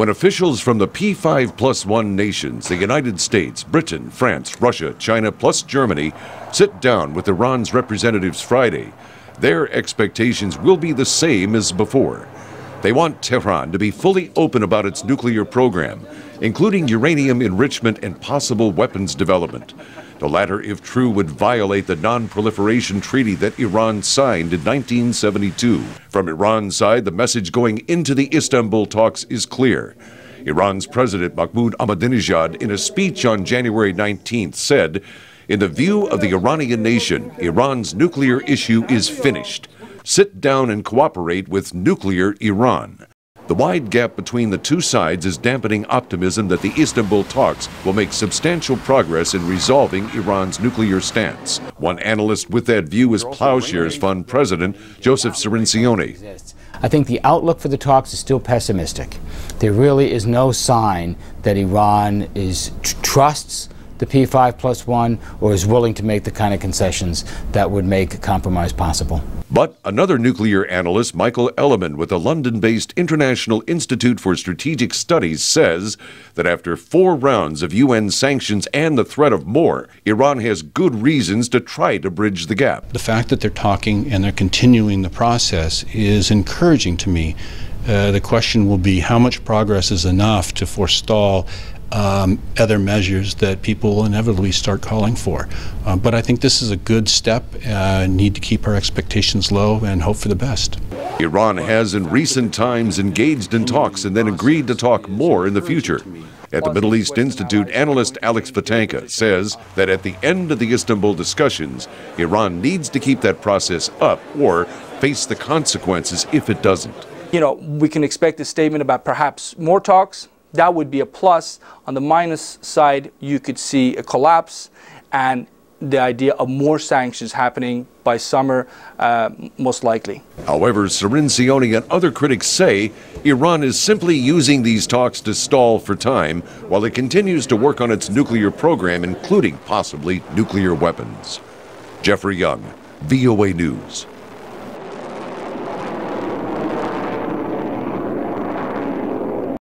When officials from the P5+1 nations, the United States, Britain, France, Russia, China, plus Germany, sit down with Iran's representatives Friday, their expectations will be the same as before. They want Tehran to be fully open about its nuclear program, including uranium enrichment and possible weapons development. The latter, if true, would violate the non-proliferation treaty that Iran signed in 1972. From Iran's side, the message going into the Istanbul talks is clear. Iran's President Mahmoud Ahmadinejad, in a speech on January 19th, said, "In the view of the Iranian nation, Iran's nuclear issue is finished. Sit down and cooperate with nuclear Iran." The wide gap between the two sides is dampening optimism that the Istanbul talks will make substantial progress in resolving Iran's nuclear stance. One analyst with that view is Plowshares Fund President Joseph Cirincione. I think the outlook for the talks is still pessimistic. There really is no sign that Iran trusts the P5+1 or is willing to make the kind of concessions that would make a compromise possible. But another nuclear analyst, Michael Elliman, with the London-based International Institute for Strategic Studies, says that after 4 rounds of UN sanctions and the threat of more, Iran has good reasons to try to bridge the gap. The fact that they're talking and they're continuing the process is encouraging to me. The question will be how much progress is enough to forestall other measures that people will inevitably start calling for. But I think this is a good step. Need to keep our expectations low and hope for the best. Iran has in recent times engaged in talks and then agreed to talk more in the future. At the Middle East Institute, analyst Alex Vatanka says that at the end of the Istanbul discussions, Iran needs to keep that process up or face the consequences if it doesn't. You know, we can expect a statement about perhaps more talks. That would be a plus. On the minus side, you could see a collapse and the idea of more sanctions happening by summer, most likely. However, Cirincione and other critics say Iran is simply using these talks to stall for time while it continues to work on its nuclear program, including possibly nuclear weapons. Jeffrey Young, VOA News.